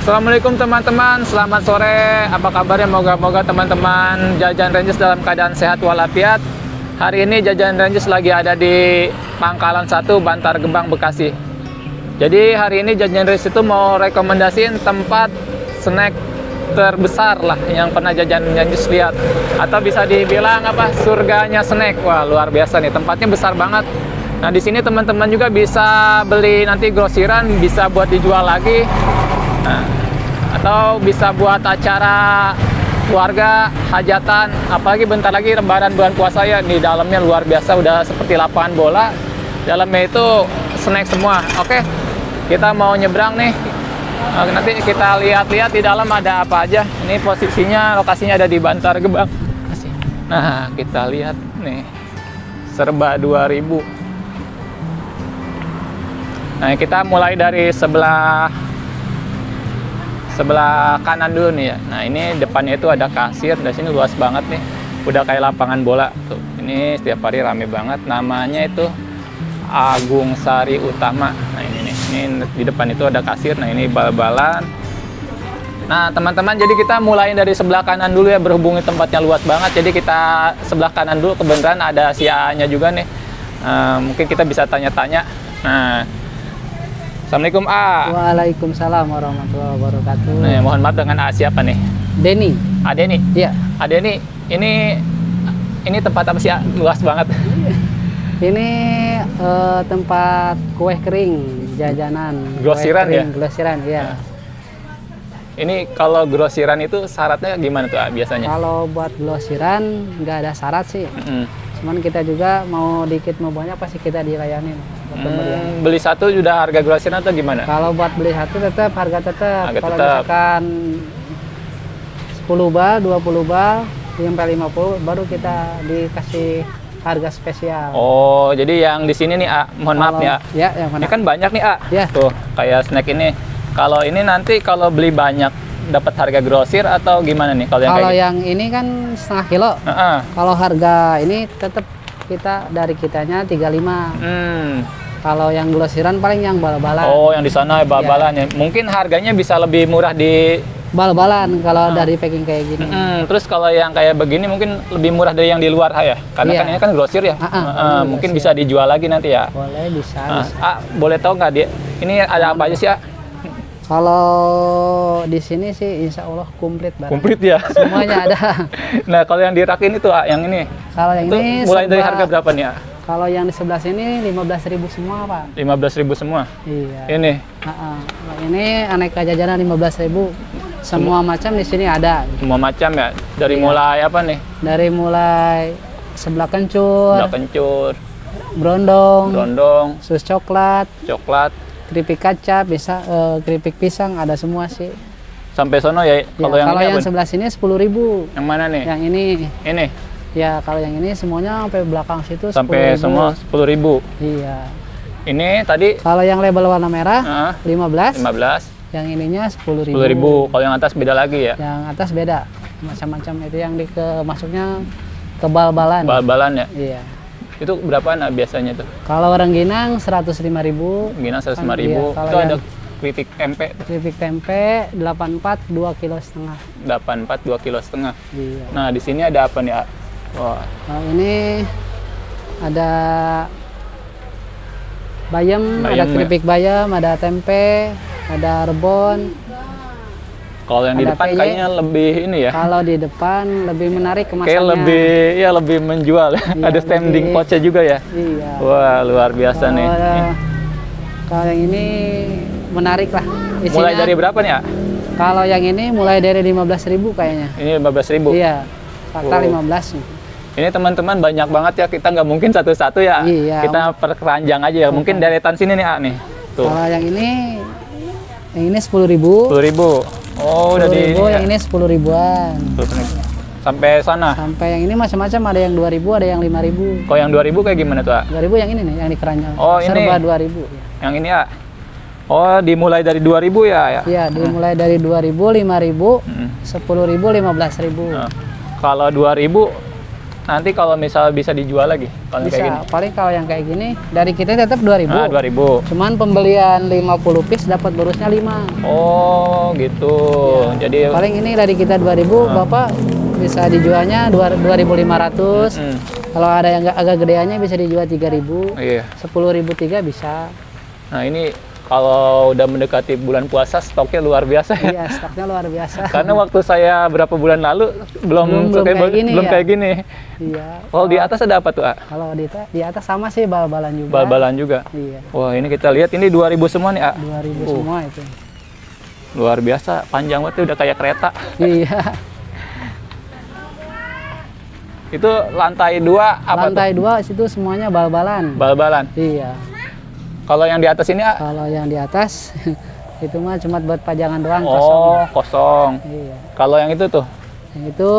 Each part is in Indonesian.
Assalamualaikum teman-teman, selamat sore. Apa kabarnya? Moga-moga teman-teman Jajan Rangers dalam keadaan sehat walafiat. Hari ini Jajan Rangers lagi ada di Pangkalan 1, Bantar Gebang, Bekasi. Jadi hari ini Jajan Rangers itu mau rekomendasiin tempat snack terbesar lah yang pernah Jajan Rangers lihat. Atau bisa dibilang apa? Surganya snack. Wah, luar biasa nih, tempatnya besar banget. Nah, di sini teman-teman juga bisa beli nanti grosiran, bisa buat dijual lagi. Nah, atau bisa buat acara keluarga, hajatan, apalagi bentar lagi lebaran bulan puasa ya. Di dalamnya luar biasa, udah seperti lapangan bola. Dalamnya itu snack semua. Oke, kita mau nyebrang nih. Nanti kita lihat-lihat di dalam ada apa aja. Ini posisinya, lokasinya ada di Bantar Gebang. Nah, kita lihat nih, serba 2000. Nah, kita mulai dari sebelah kanan dulu nih ya. Nah, ini depannya itu ada kasir. Di sini luas banget nih. Udah kayak lapangan bola tuh. Ini setiap hari rame banget. Namanya itu Agung Sari Utama. Nah, ini nih. Ini di depan itu ada kasir. Nah, ini bal-balan. Nah, teman-teman, jadi kita mulai dari sebelah kanan dulu ya, berhubung tempatnya luas banget. Jadi kita sebelah kanan dulu, kebenaran ada si A-nya juga nih. Mungkin kita bisa tanya-tanya. Nah, Assalamualaikum A. Waalaikumsalam warahmatullahi wabarakatuh. Nih, mohon maaf, dengan A siapa nih? Denny. A Denny. Iya. A Denny, ini tempat apa sih A? Luas banget. Ini tempat kue kering, jajanan. Grosiran ya? Grosiran, iya. Nah. Ini kalau grosiran itu syaratnya gimana tuh A, biasanya? Kalau buat grosiran nggak ada syarat sih. Cuman kita juga mau dikit mau banyak pasti kita dilayanin. Beli satu sudah harga grosiran atau gimana? Kalau buat beli satu tetap harga tetap. Kalau tetap. misalkan 10 bal, 20 bal, sampai 50 baru kita dikasih harga spesial. Oh, jadi yang di sini nih A, mohon maaf nih A. Ya, yang mana? Ini kan banyak nih A. Ya. Tuh, kayak snack ini. Kalau ini nanti kalau beli banyak dapat harga grosir atau gimana nih? Kalau yang ini kan setengah kilo. Kalau harga ini tetap kita dari kitanya 35. Kalau yang grosiran paling yang bal-balan. Oh, yang di sana bal-balan ya. Mungkin harganya bisa lebih murah di bal-balan kalau dari packing kayak gini. Terus kalau yang kayak begini mungkin lebih murah dari yang di luar ya. Karena kan ini kan grosir ya. Mungkin bisa dijual lagi nanti ya. Boleh, bisa. Boleh tahu nggak dia? Ini ada apa aja sih A? Kalau di sini sih insya Allah komplit barang. Komplit ya? Semuanya ada. Nah, kalau yang dirakin itu A, yang ini? Kalau yang ini mulai dari harga berapa nih A? Kalau yang di sebelah sini 15.000 semua Pak. 15.000 semua? Iya. Ini? Ini aneka jajanan 15.000. Semua macam di sini ada. Semua macam ya? Dari mulai apa nih? Dari mulai sebelah kencur. Brondong. Sus coklat. Keripik kaca, bisa keripik pisang, ada semua sih. Sampai sono ya? Kalau yang sebelah sini 10.000. Yang mana nih? Yang ini. Ini? Ya, kalau yang ini semuanya sampai belakang situ 10.000. Sampai semua 10.000. Iya. Ini tadi? Kalau yang label warna merah 15. Yang ininya 10.000. Kalau yang atas beda lagi ya? Yang atas beda. Macam-macam itu yang masuknya ke bal-balan. Bal-balan ya? Iya. Itu berapaan biasanya tuh? Kalau rengginang 105.000. Rengginang 105.000. Iya, itu ada keripik tempe. Keripik tempe 84 2,5 kg. 84 2,5 kg. Iya. Nah, di sini ada apa nih, A? Wah. Nah, ini ada bayam, ada keripik bayam, ada tempe, ada rebon. Kalau yang di depan kayaknya lebih ini ya. Kalau di depan lebih menarik kemasannya. Kayak lebih menjual. Iya, ada standing pouch-nya juga ya. Iya. Wah, luar biasa nih. Kalau yang ini menarik lah. Isinya, mulai dari berapa nih, A? Kalau yang ini mulai dari 15.000 kayaknya. Ini 15.000. Iya. Kata 15 nih. Ini teman-teman banyak banget ya, kita nggak mungkin satu-satu ya. Iya, kita perkeranjang aja ya. Mungkin deretan sini nih, A nih. Tuh. Kalau yang ini 10.000. 10.000. Oh, udah di ini. Yang ini 10.000-an. Sampai sana. Sampai yang ini macam-macam, ada yang 2.000, ada yang 5.000. Kalau yang 2.000 kayak gimana tuh, A? 2.000 yang ini nih, yang di keranjang. Oh, ini. Serba 2.000 ya. Yang ini, A. Oh, dimulai dari 2.000 ya? Iya, dimulai dari 2.000, 5.000, 10.000, 15.000. Nah, kalau 2.000 nanti kalau misal bisa dijual lagi kalau bisa, kayak gini. Paling kalau yang kayak gini dari kita tetap 2.000. 2.000. Cuman pembelian 50 piece dapat bonusnya 5. Oh, gitu. Ya. Jadi paling ini dari kita 2000, Bapak bisa dijualnya 2.500. Kalau ada yang agak gedeannya bisa dijual 3.000. Iya. 10.003 bisa. Nah, ini kalau udah mendekati bulan puasa stoknya luar biasa ya. Iya, stoknya luar biasa. Karena waktu saya berapa bulan lalu belum kayak gini. Iya. Kalau di atas ada apa tuh, A? Kalau di atas sama sih, bal-balan juga. Bal-balan juga. Iya. Wah, ini kita lihat ini 2000 semua nih, A. 2000 semua itu. Luar biasa, panjang banget, udah kayak kereta. Iya. Itu lantai 2 apa Lantai tuh? 2 situ semuanya bal-balan. Bal-balan. Iya. Kalau yang di atas ini, A? Kalau yang di atas itu mah cuma buat pajangan doang, kosong. Oh, kosong. Iya. Kalau yang itu tuh? Yang itu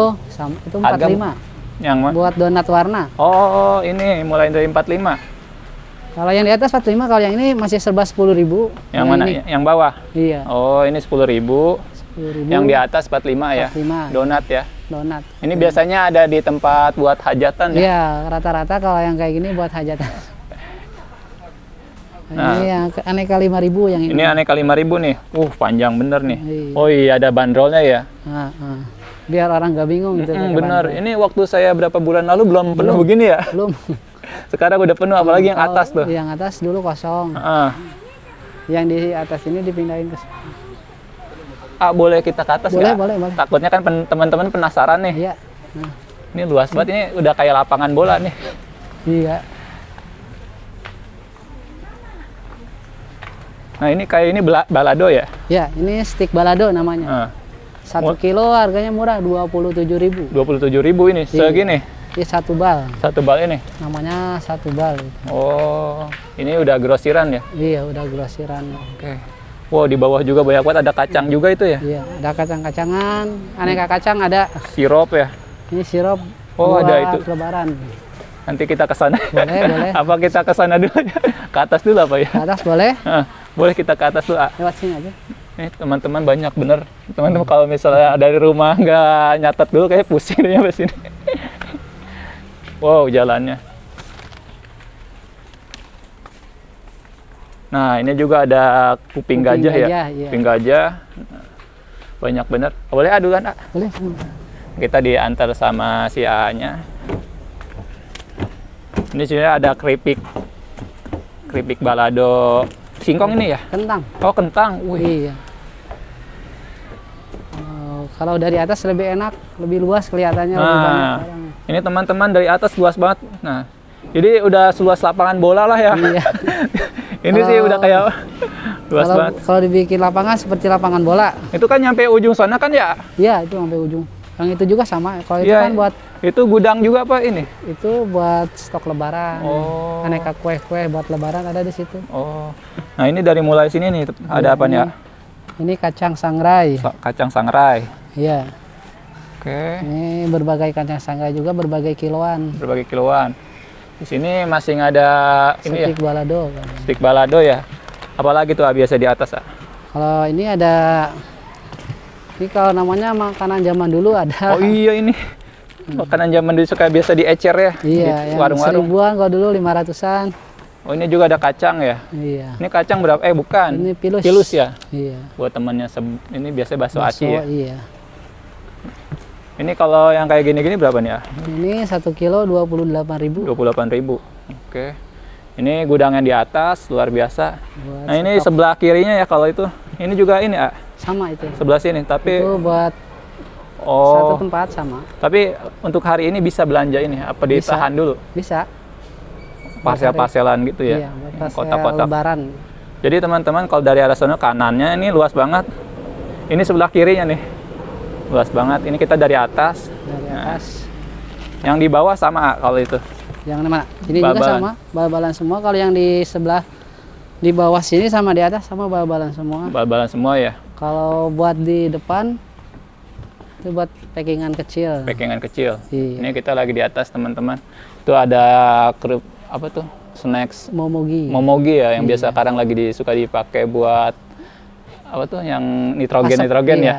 itu 45. Yang mana? Buat donat warna. Oh, ini mulai dari 45. Kalau yang di atas 45, kalau yang ini masih serba 10.000. Yang mana? Ini. Yang bawah? Iya. Oh, ini 10.000. 10.000. Yang di atas 45 ya? 45. Donat ya? Donat. Ini biasanya ada di tempat buat hajatan ya? Iya, rata-rata kalau yang kayak gini buat hajatan. Nah. Ini yang aneka 5.000 yang ini. Ini aneka 5.000 nih. Panjang bener nih. Iya. Oh iya, ada bandrolnya ya? Biar orang nggak bingung gitu. Bener. Ini waktu saya berapa bulan lalu belum penuh begini ya? Belum. Sekarang udah penuh, apalagi yang atas tuh. Yang atas dulu kosong. Yang di atas ini dipindahin ke sini. Boleh kita ke atas Boleh, nggak? boleh. Takutnya kan teman-teman penasaran nih. Iya. Nah. Ini luas banget, ini udah kayak lapangan bola nih. Iya. Nah, ini kayak ini balado ya? Ya, ini stick balado namanya. 1 kilo harganya murah, 27.000. 27.000 ini, segini? Ini satu bal. Satu bal ini? Namanya satu bal. Oh, ini udah grosiran ya? Iya, udah grosiran. Oke. Wow, di bawah juga banyak banget, ada kacang juga itu ya? Iya, ada kacang-kacangan, aneka kacang ada. Sirup ya? Ini sirup buat ada itu. Lebaran. Nanti kita ke sana. Boleh. Apa kita ke sana dulu? Ke atas dulu apa ya? Ke atas boleh? Boleh kita ke atas dulu, A. Lewat sini aja. Nih, teman-teman banyak bener. Teman-teman kalau misalnya dari rumah nggak nyatet dulu, kayak pusing deh sampai sini. Wow, jalannya. Nah, ini juga ada kuping gajah ya? Iya. Kuping gajah. Banyak bener. Boleh adulan, A? Boleh. Kita diantar sama si A-nya. Ini sebenarnya ada keripik balado singkong ini ya? Kentang. Oh, kentang. Iya. Kalau dari atas lebih enak, lebih luas kelihatannya. Lebih banyak orang. Ini teman-teman dari atas luas banget. Nah, jadi udah seluas lapangan bola lah ya. Iya. Ini sih udah kayak luas banget. Kalau dibikin lapangan seperti lapangan bola. Itu kan nyampe ujung sana kan ya? Iya, itu sampai ujung. Yang itu juga sama. Kalau itu Ya, kan buat itu gudang juga apa ini? itu buat stok lebaran. Oh. Aneka kue-kue buat lebaran ada di situ. Oh. Nah, ini dari mulai sini nih ada apa nih ya? Ini kacang sangrai. Kacang sangrai. Iya. Oke. Ini berbagai kacang sangrai juga berbagai kiloan. Berbagai kiloan. Di sini masih ada ini ya? Stik balado. Stik balado ya. Apalagi tuh biasa di atas, ah? Kalau ini ada, ini kalau namanya makanan zaman dulu ada. Oh iya, ini makanan zaman dulu suka biasa diecer ya? Iya, di yang warung-warung. 1000-an kalau dulu 500-an. Oh, ini juga ada kacang ya? Iya. Ini kacang berapa? Bukan. Ini pilus. Pilus ya? Iya. Buat temannya ini biasanya bakso aci ya? Iya. Ini kalau yang kayak gini-gini berapa nih ya? Ini 1 kilo 28.000. 28.000. Oke. Ini gudangnya di atas, luar biasa. Buat Nah, ini sebelah kirinya ya kalau itu. Ini juga ini, ah? sama itu. Sebelah sini, tapi Itu buat oh. satu tempat sama. Tapi untuk hari ini bisa belanja ini, apa ditahan dulu? Bisa. Parcel-parcelan gitu ya? Iya, buat parcel Kotak-kotak. lebaran. Jadi teman-teman kalau dari arah sana kanannya ini luas banget. Ini sebelah kirinya nih. Luas banget. Ini kita dari atas. Dari atas. Yang di bawah sama kalau itu. Yang mana? Ini juga sama, bal-balan semua. Kalau yang di sebelah di bawah sini sama di atas sama bal-balan semua. Bal-balan semua ya. Kalau buat di depan itu buat packingan kecil. Packingan kecil. Iya. Ini kita lagi di atas teman-teman. Itu ada apa tuh? Snacks Momogi ya, yang biasa sekarang lagi suka dipakai buat apa tuh? Yang nitrogen iya. ya.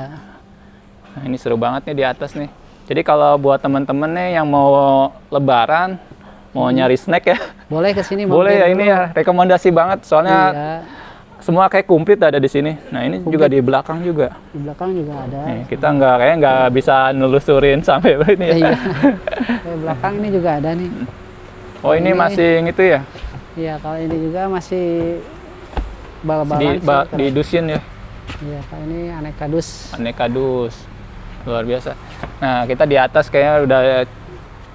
Nah, ini seru banget nih di atas nih. Jadi kalau buat teman-teman nih yang mau lebaran, mau nyari snack ya, boleh ke sini. boleh ya, ini ya rekomendasi banget soalnya semua kayak komplit ada di sini. Nah, ini juga di belakang juga. Di belakang juga ada. Nih, kita kayaknya nggak bisa nelusurin sampai ini ya. Iya. Di belakang ini juga ada nih. Oh, ini masih gitu ya? Iya, kalau ini juga masih bal-balan di dusin ya? Iya, kalau ini aneka dus. Aneka dus. Luar biasa. Nah, kita di atas kayaknya udah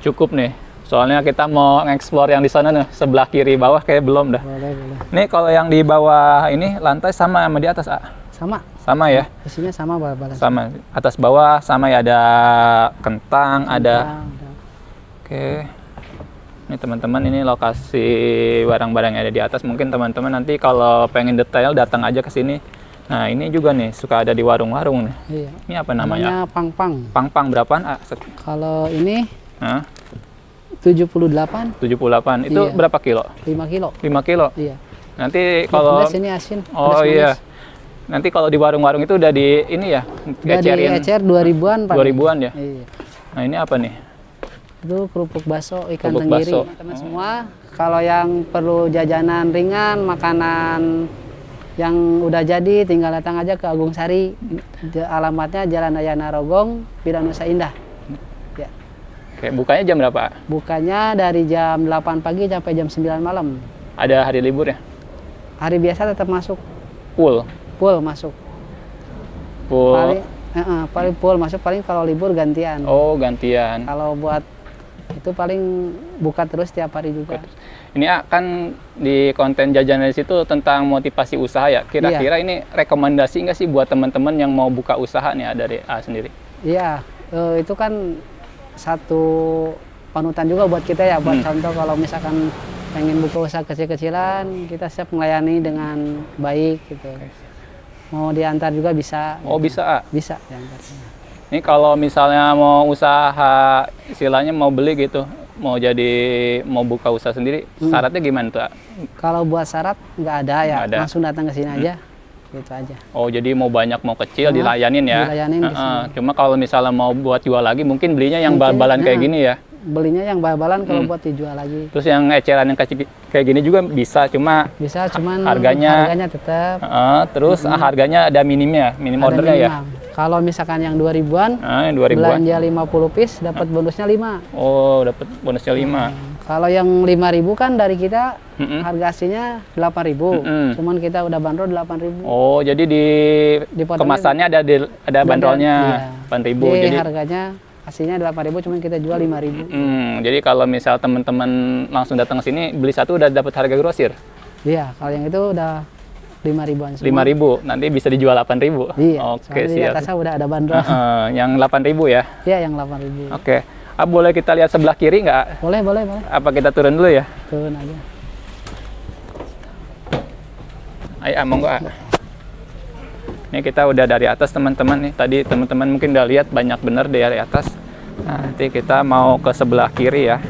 cukup nih. Soalnya kita mau nge-explore yang di sana nih, sebelah kiri bawah kayak belum dah. Boleh, boleh. Nih kalau yang di bawah ini lantai sama di atas, A? Sama. Sama ya? Isinya sama bal-balan. Sama. Atas bawah sama ya, ada kentang, ada. Oke. Ini teman-teman, ini lokasi barang-barang yang ada di atas. Mungkin teman-teman nanti kalau pengen detail datang aja ke sini. Nah, ini juga nih suka ada di warung-warung nih. Iya. Ini apa namanya? Pang-pang. Pang-pang berapaan, A? Kalau ini Hah? 78. 78. Itu Iya. berapa kilo? 5 kilo. 5 kilo. Iya. Nanti kalau Pedas ini asin. oh pedas iya. manis. Nanti kalau di warung-warung itu udah di ini ya, Udah di ecer 2000-an, Pak. 2000-an ya. Iya. Nah, ini apa nih? Itu kerupuk bakso ikan Kerupuk tenggiri. bakso. Teman semua, kalau yang perlu jajanan ringan, makanan yang udah jadi, tinggal datang aja ke Agung Sari. Alamatnya Jalan Raya Narogong, Pira Nusa Indah. Ya. Oke, bukanya jam berapa? Bukanya dari jam 8 pagi sampai jam 9 malam. Ada hari libur ya? Hari biasa tetap masuk. Full. Full masuk. Full. Paling full masuk, paling kalau libur gantian. Oh, gantian. Kalau buat itu paling buka terus tiap hari juga. Ini akan di konten jajanan di situ tentang motivasi usaha ya. Kira-kira ini rekomendasi nggak sih buat teman-teman yang mau buka usaha nih dari A sendiri? Iya, itu kan satu panutan juga buat kita ya. Buat contoh kalau misalkan pengen buka usaha kecil-kecilan, kita siap melayani dengan baik gitu. Mau diantar juga bisa. Oh, gitu. bisa, A? Bisa diantar. Ini kalau misalnya mau usaha, istilahnya mau beli gitu, mau buka usaha sendiri, syaratnya gimana tuh? Kalau buat syarat nggak ada ya, Nggak ada. Langsung datang ke sini aja, gitu aja. Oh, jadi mau banyak mau kecil dilayanin ya? Dilayanin di sini. Cuma kalau misalnya mau buat jual lagi, mungkin belinya yang bal-balan kayak gini ya? Belinya yang bal-balan kalau buat dijual lagi. Terus yang eceran yang kayak gini juga bisa, cuman harganya tetap. Terus harganya ada minimnya, minim ordernya ya? Kalau misalkan yang 2000-an, 2000-an. belanja 50 piece dapat bonusnya 5. Oh, dapat bonusnya 5. Kalau yang 5.000 kan dari kita harga aslinya 8.000. Cuman kita udah bandrol 8.000. Oh, jadi di kemasannya ada bandrolnya 8.000. Jadi harganya aslinya 8.000, cuman kita jual 5.000. Jadi kalau misal teman-teman langsung datang ke sini beli satu udah dapat harga grosir. Iya, kalau yang itu udah 5.000-an semua. 5.000, nanti bisa dijual 8.000. Iya. Oke, di siap. atasnya udah ada bandrol. Yang 8.000 ya? Iya, yang 8.000. Oke. Boleh kita lihat sebelah kiri nggak? Boleh. Apa kita turun dulu ya? Turun aja. Ayo, monggo. Ini kita udah dari atas teman-teman nih. Tadi teman-teman mungkin udah lihat banyak bener dari atas. Nah, nanti kita mau ke sebelah kiri ya.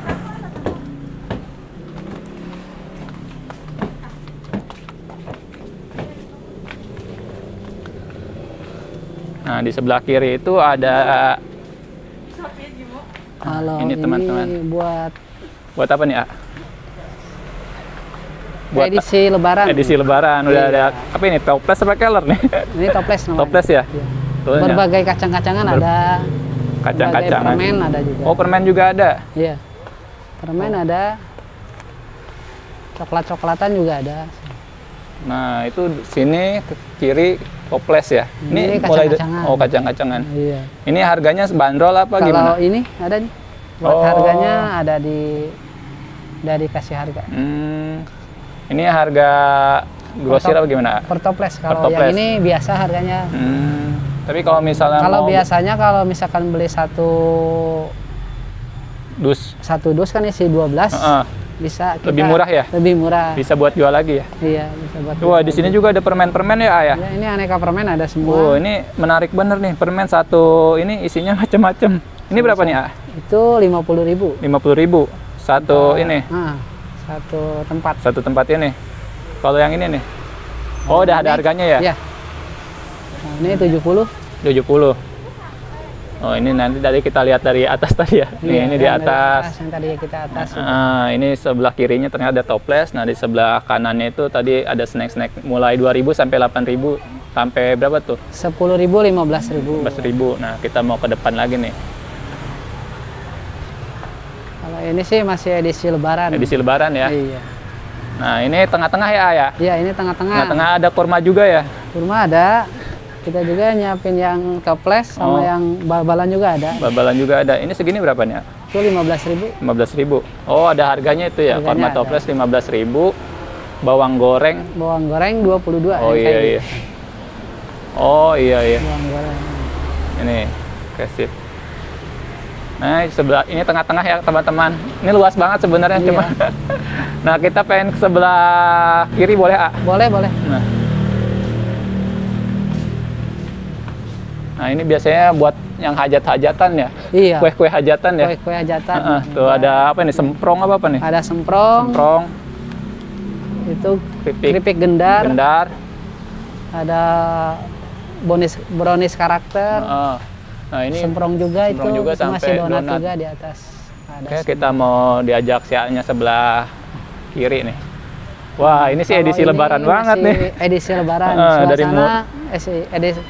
Nah, di sebelah kiri itu ada Kalau ini teman-teman. Buat apa nih, A? Buat edisi lebaran. Edisi lebaran. Udah ada apa ini? Toples apa keler nih? Ini toples namanya. Toples ya? Iya. Tuanya. Berbagai kacang-kacangan ada. Kacang-kacangan. Permen ada juga. Oh, permen juga ada. Iya. Permen ada. Coklat-coklatan juga ada. Nah, itu sini ke kiri toples ya. Ini kacang-kacangan. Oh, kacang-kacangan. Iya. Ini harganya bandrol apa Kalau gimana? ini ada nih. Buat harganya ada dari kasih harga. Ini harga grosir apa gimana? Per toples. Kalau yang ini biasa harganya. Tapi kalau misalnya biasanya kalau misalkan beli satu dus kan isi 12. Bisa kita lebih murah ya? Lebih murah. Bisa buat jual lagi ya? Iya, bisa buat. Wah, di sini juga ada permen-permen ya, Ayah? Ya, ini aneka permen ada semua. Ini menarik bener nih, permen satu ini isinya macam-macam. Ini berapa nih, Ayah? Itu 50.000. 50.000 satu ini. Satu tempat ini. Kalau yang ini nih. Oh, udah ada harganya ya? Iya. Nah, ini 70. Oh, ini nanti dari kita lihat dari atas tadi ya. Nih, Iya, ini di yang dari atas. yang tadi kita atas. Ini sebelah kirinya ternyata ada toples. Nah, di sebelah kanannya itu tadi ada snack-snack mulai 2.000 sampai 8.000 sampai berapa tuh? 10.000, 15.000. 15.000. Nah, kita mau ke depan lagi nih. Kalau ini sih masih edisi Lebaran. Edisi Lebaran ya. Iya. Nah, ini tengah-tengah ya. Iya, ini tengah-tengah. Tengah-tengah ada kurma juga ya. Kurma ada. Kita juga nyiapin yang toples sama yang bal-balan juga ada. Bal-balan juga ada. Ini segini berapa nih? Itu 15.000. 15.000. Oh, ada harganya itu ya. Kurma Harganya toples 15.000. Bawang goreng. Bawang goreng 22. Oh yang iya kayak iya. Oh iya iya. gitu. Bawang goreng. Ini kasih. Nah, sebelah ini tengah-tengah ya teman-teman. Ini luas banget sebenarnya Iya. cuma. Nah, kita pengen ke sebelah kiri boleh, A? Boleh, boleh. Nah, ini biasanya buat yang hajat-hajatan ya. Iya. Kue-kue hajatan ya. Kue-kue hajatan. Tuh ada apa nih? Semprong apa nih? Ada semprong. Semprong, Itu keripik keripik gendar. gendar. Ada brownies karakter. Nah, ini Semprong juga semprong itu. juga Masih sampai donat donat. juga di atas. Ada Oke, kita mau diajak siaknya sebelah kiri nih. Wah, ini sih Kalau edisi ini lebaran banget masih nih. Edisi lebaran. Dari Suasana edisi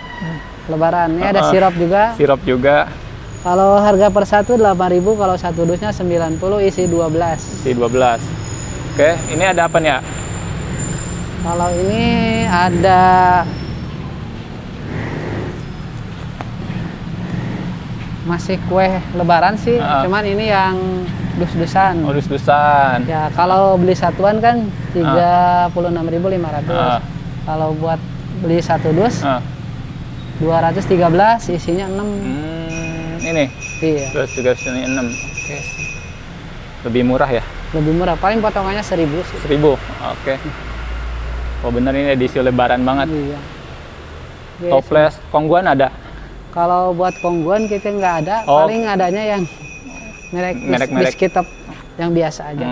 lebaran. Ini ada sirup juga. Sirup juga. Kalau harga per satu 8.000, kalau satu dusnya 90, isi 12. Isi 12. Oke, ini ada apa nih ya? Kalau ini ada masih kue lebaran sih, cuman ini yang dus-dusan. Oh, dus-dusan. Ya, kalau beli satuan kan 36.500. Kalau buat beli satu dus 213, isinya 6. Ini. Iya. Terus juga sini 6. Oke. Lebih murah ya? Lebih murah, paling potongannya 1.000 sih. 1.000. Oke. Oh, bener ini edisi lebaran banget. Iya. Toples kongguan ada? Kalau buat kongguan kita nggak ada, paling adanya yang merek biskuit top yang biasa aja.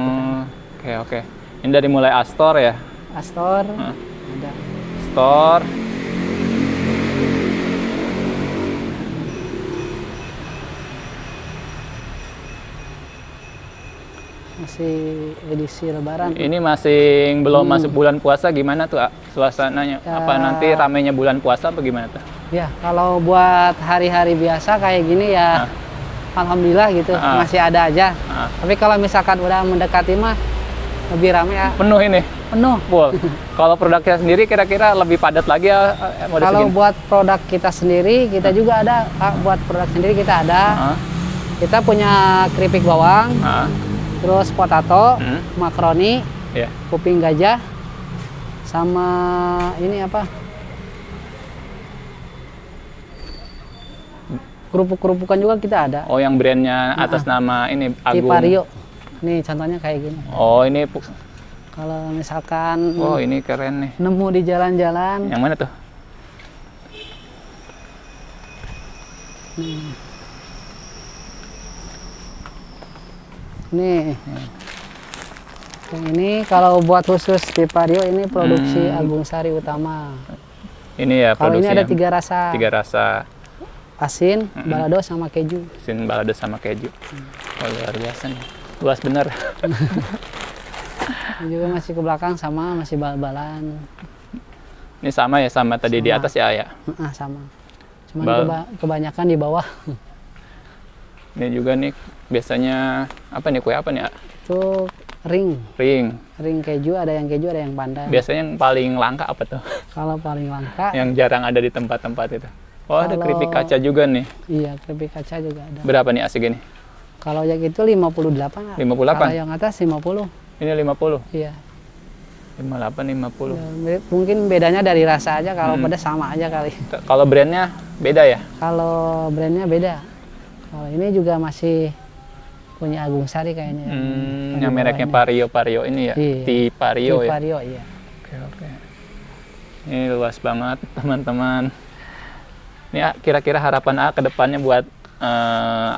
Oke, oke. Ini dari mulai Astor ya? Astor, ada. Astor. Masih edisi lebaran. Ini masih belum masuk bulan puasa, gimana tuh suasananya? Ya. Apa nanti ramenya bulan puasa apa gimana tuh? Ya, kalau buat hari-hari biasa kayak gini ya, alhamdulillah gitu, masih ada aja. Tapi kalau misalkan udah mendekati mah lebih rame ya. Penuh ini? Penuh. Full. Kalau produknya sendiri kira-kira lebih padat lagi ya? Kalau buat produk kita sendiri, kita juga ada. Buat produk sendiri kita ada. Kita punya keripik bawang, terus potato, makaroni, kuping gajah, sama ini apa? Kerupuk-kerupukan juga kita ada. Oh, yang brandnya atas nama ini Agung. Tipario. Nih contohnya kayak gini. Oh, ini. Kalau misalkan Oh, ini keren nih. nemu di jalan-jalan. Yang mana tuh? Nih. Yang ini kalau buat khusus Tipario ini produksi Agung Sari Utama. Ini ya Kalau ini produksinya. ada 3 rasa. 3 rasa. Asin, balado sama keju. Asin, balado sama keju. Oh, luar biasa nih. Luas bener. Ini juga masih ke belakang sama masih bal-balan. Ini sama ya sama tadi di atas ya? Sama. Cuman kebanyakan di bawah. Ini juga nih biasanya apa nih, kue apa nih? Itu ring. Ring keju, ada yang keju, ada yang pandan. Biasanya yang paling langka apa tuh? Kalau paling langka yang jarang ada di tempat-tempat itu. Oh, ada keripik kaca juga nih. Iya, keripik kaca juga ada. Berapa nih asik ini? Kalau yang itu 58. 58? Kalau yang atas 50. Ini 50? Iya. 58, 50. Ya, mungkin bedanya dari rasa aja, kalau pedas sama aja kali. Kalau brandnya beda ya? Kalau brandnya beda. Kalau ini juga masih punya Agung Sari kayaknya. Yang mereknya Pario ini ya? Iya. Tipario ya? Tipario, iya. Oke. Ini luas banget teman-teman. Ini kira-kira harapan ke depannya buat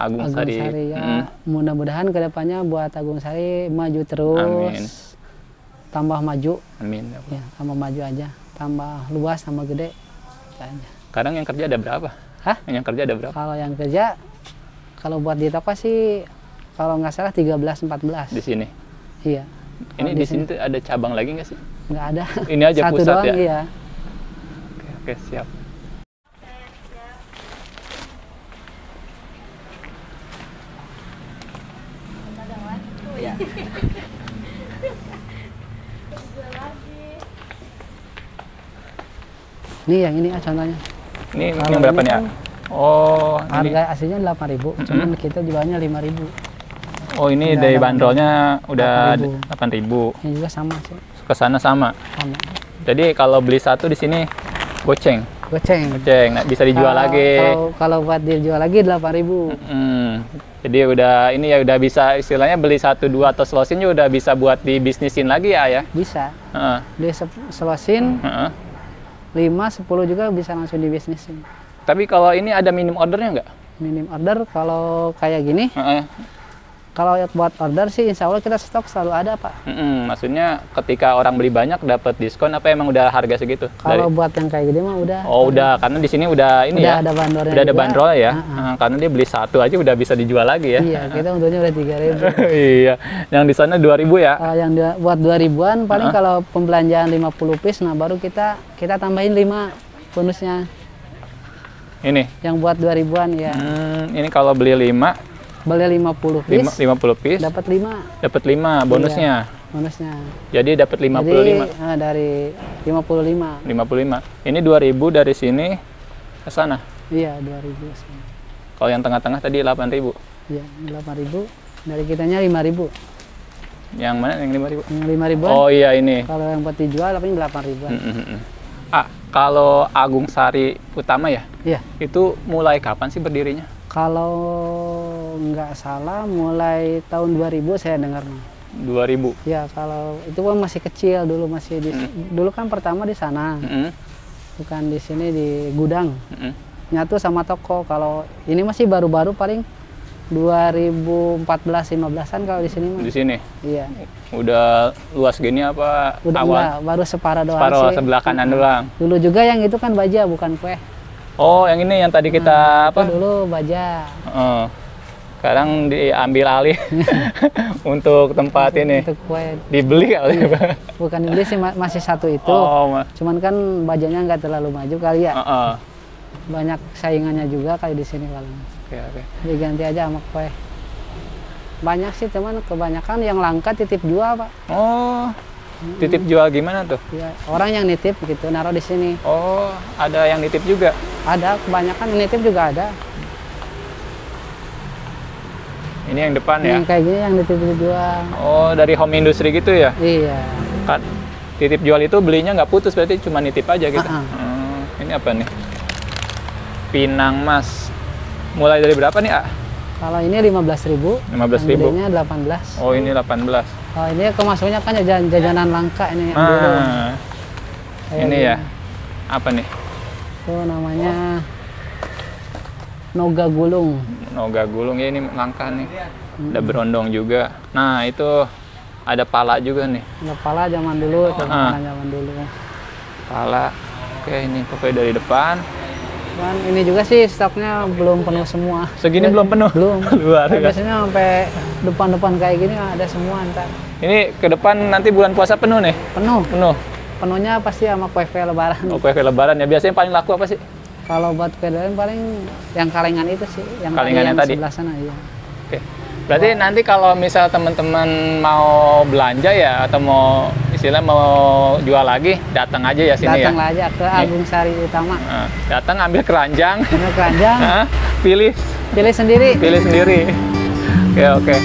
Agung Sari ya. Mudah-mudahan kedepannya buat Agung Sari maju terus. Amin. Tambah maju. Amin. Ya, tambah maju aja. Tambah luas, tambah gede. Kadang yang kerja ada berapa? Hah? Yang kerja ada berapa? Kalau yang kerja, kalau buat di toko sih, kalau nggak salah 13-14. Di sini. Iya. Ini di sini tuh ada cabang lagi nggak sih? Nggak ada. Ini aja Satu pusat doang, ya? iya. Oke, siap. Nih yang ini contohnya. Ini Kalau yang berapa ini nih, kan A? Oh, ini. Harga aslinya 8.000, cuman kita jualnya 5.000. Oh, ini Udah dari ada bandrolnya udah 8.000. 8.000. Ini juga sama sih, Ke sana sama. sama. Jadi kalau beli satu di sini goceng. Goceng. Goceng, nah, bisa dijual lagi. Kalau buat dijual lagi 8.000. Jadi udah ini ya udah bisa istilahnya beli 1 2 atau selosin juga udah bisa buat dibisnisin lagi ya. Bisa. Heeh. Dia selosin Heeh. 5, 10 juga bisa langsung dibisnisin. Tapi kalau ini ada minim ordernya nggak? Minim order kalau kayak gini, Heeh. kalau buat order sih insya Allah kita stok selalu ada Pak. Maksudnya ketika orang beli banyak dapat diskon apa emang udah harga segitu? Kalau buat yang kayak gini mah udah. Oh udah, karena di sini udah ini udah ya. ada bandrolnya Udah ada juga. bandrol ya. Heeh. Karena dia beli satu aja udah bisa dijual lagi ya. Iya, kita untungnya udah 3.000. Iya. Yang di sana 2.000 ya. Kalau yang buat 2.000-an paling kalau pembelanjaan 50 piece, nah baru kita tambahin 5 bonusnya. Ini. Yang buat 2.000-an ya. Ini kalau beli 5 Beli 50 piece, 50 piece dapat 5 dapat 5 bonusnya. bonusnya. Jadi dapat 55. Jadi dari 55. 55. Ini 2.000 dari sini ke sana. Iya, 2.000. Kalau yang tengah-tengah tadi 8.000. Iya, 8.000. Dari kitanya 5.000. Yang mana yang 5.000? Yang 5.000-an. Oh iya ini. Kalau yang buat dijual paling 8.000-an. Kalau Agung Sari Utama ya? Iya. Itu mulai kapan sih berdirinya? Kalau nggak salah mulai tahun 2000 saya dengar. 2000. Ya, kalau itu kan masih kecil dulu, masih di dulu kan pertama di sana. Bukan di sini di gudang. Nyatu sama toko. Kalau ini masih baru-baru paling 2014-15an kalau di sini mah. Di sini. Iya. Udah luas gini apa Udah awal? enggak, baru separuh doang Separuh sih. sebelah kanan doang. Dulu juga yang itu kan baja bukan kue. Oh, yang ini yang tadi kita Itu apa? dulu baja. Sekarang diambil alih untuk tempat ini. Untuk kue. Dibeli kali ya? Bukan dibeli sih, masih satu itu. Oh, Cuman kan bajanya nggak terlalu maju kali ya. heeh. Banyak saingannya juga kali di sini kalau. Oke. Diganti aja sama kue. Banyak sih teman, kebanyakan yang langka titip jual Pak. Oh, titip jual gimana tuh? Ya, orang yang nitip gitu naruh di sini. Oh, ada yang nitip juga? Ada, kebanyakan yang nitip juga ada. Ini yang depan ya? Yang kayak gini yang nitip jual. Oh, dari home industry gitu ya? Iya. Kan titip jual itu belinya nggak putus, berarti cuma nitip aja gitu? Ini apa nih? Pinang Mas. Mulai dari berapa nih, A? Kalau ini 15.000. 15.000. Yang gedenya 18. Oh, ini 18. Oh, ini kemasuknya kan jajanan langka ini yang dulu. Kayak Ini gini. ya. Apa nih? Itu namanya noga gulung. Noga gulung ya, ini langka nih. Ada berondong juga. Nah, itu ada pala juga nih. Kepala zaman dulu, itu makanan zaman dulu. Pala. Oke, ini pokoknya dari depan. Dan ini juga sih stoknya belum penuh semua. Segini belum penuh? Belum. Luar Kan biasa. biasanya sampai depan-depan kayak gini ada semua ntar. Ini ke depan nanti bulan puasa penuh nih? Penuh. Penuh. Penuhnya pasti sama kue-kue lebaran. Oh, kue lebaran ya. Biasanya paling laku apa sih? Kalau buat kue lebaran paling yang kalengan itu sih. Yang Kalengan yang tadi? sebelah sana, iya. Oke. Berarti nanti kalau misal teman-teman mau belanja ya atau mau istilah mau jual lagi, datang aja ya sini ya. Datang aja ke Agung Sari Utama. Nah, datang ambil keranjang. Ambil keranjang, Nah, pilih pilih sendiri. sendiri. Oke.